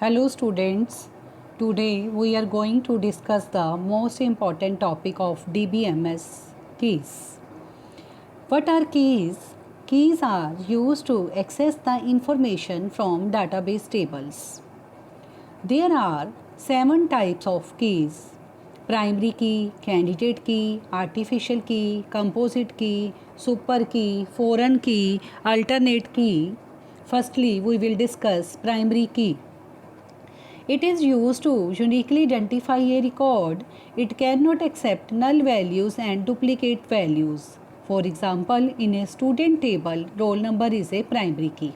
Hello students, today we are going to discuss the most important topic of DBMS, keys. What are keys? Keys are used to access the information from database tables. There are 7 types of keys: primary key, candidate key, artificial key, composite key, super key, foreign key, alternate key. Firstly, we will discuss primary key. It is used to uniquely identify a record. It cannot accept null values and duplicate values. For example, in a student table, roll number is a primary key.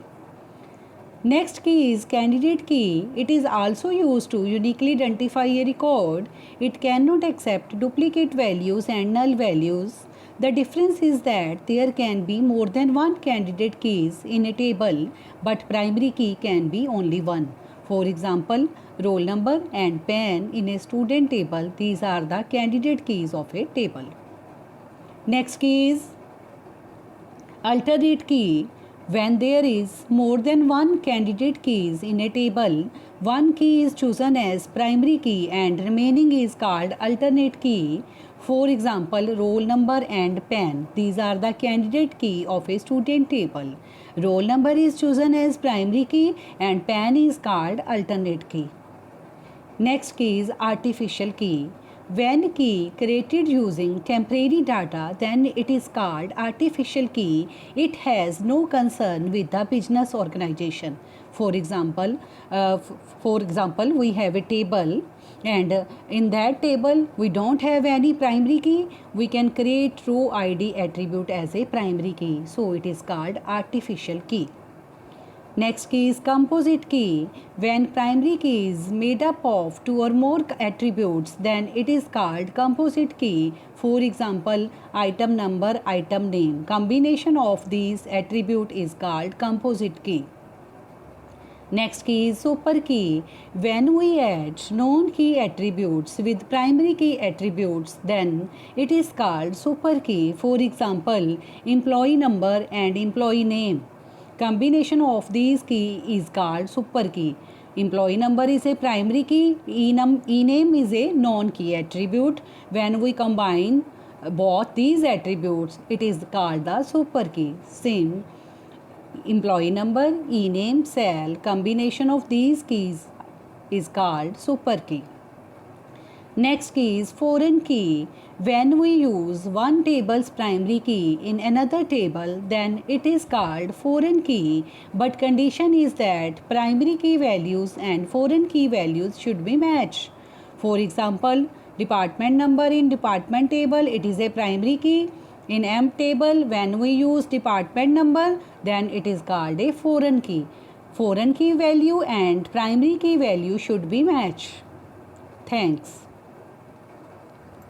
Next key is candidate key. It is also used to uniquely identify a record. It cannot accept duplicate values and null values. The difference is that there can be more than one candidate keys in a table, but primary key can be only one. For example, roll number and PAN in a student table, these are the candidate keys of a table. Next key is alternate key. When there is more than one candidate keys in a table, one key is chosen as primary key and remaining is called alternate key. For example, roll number and PAN. These are the candidate key of a student table. Roll number is chosen as primary key and PAN is called alternate key. Next key is artificial key. When key created using temporary data, then it is called artificial key. It has no concern with the business organization. For example, we have a table, and in that table we don't have any primary key. We can create row ID attribute as a primary key. So it is called artificial key. Next key is composite key. When primary key is made up of 2 or more attributes, then it is called composite key. For example, item number, item name. Combination of these attributes is called composite key. Next key is super key. When we add known key attributes with primary key attributes, then it is called super key. For example, employee number and employee name. Combination of these key is called super key. Employee number is a primary key, e-name is a non-key attribute. When we combine both these attributes, it is called the super key. Same, employee number, e-name, cell, combination of these keys is called super key. Next key is foreign key. When we use one table's primary key in another table, then it is called foreign key, but condition is that primary key values and foreign key values should be matched. For example, department number in department table, it is a primary key. In emp table, when we use department number, then it is called a foreign key. Foreign key value and primary key value should be matched. Thanks.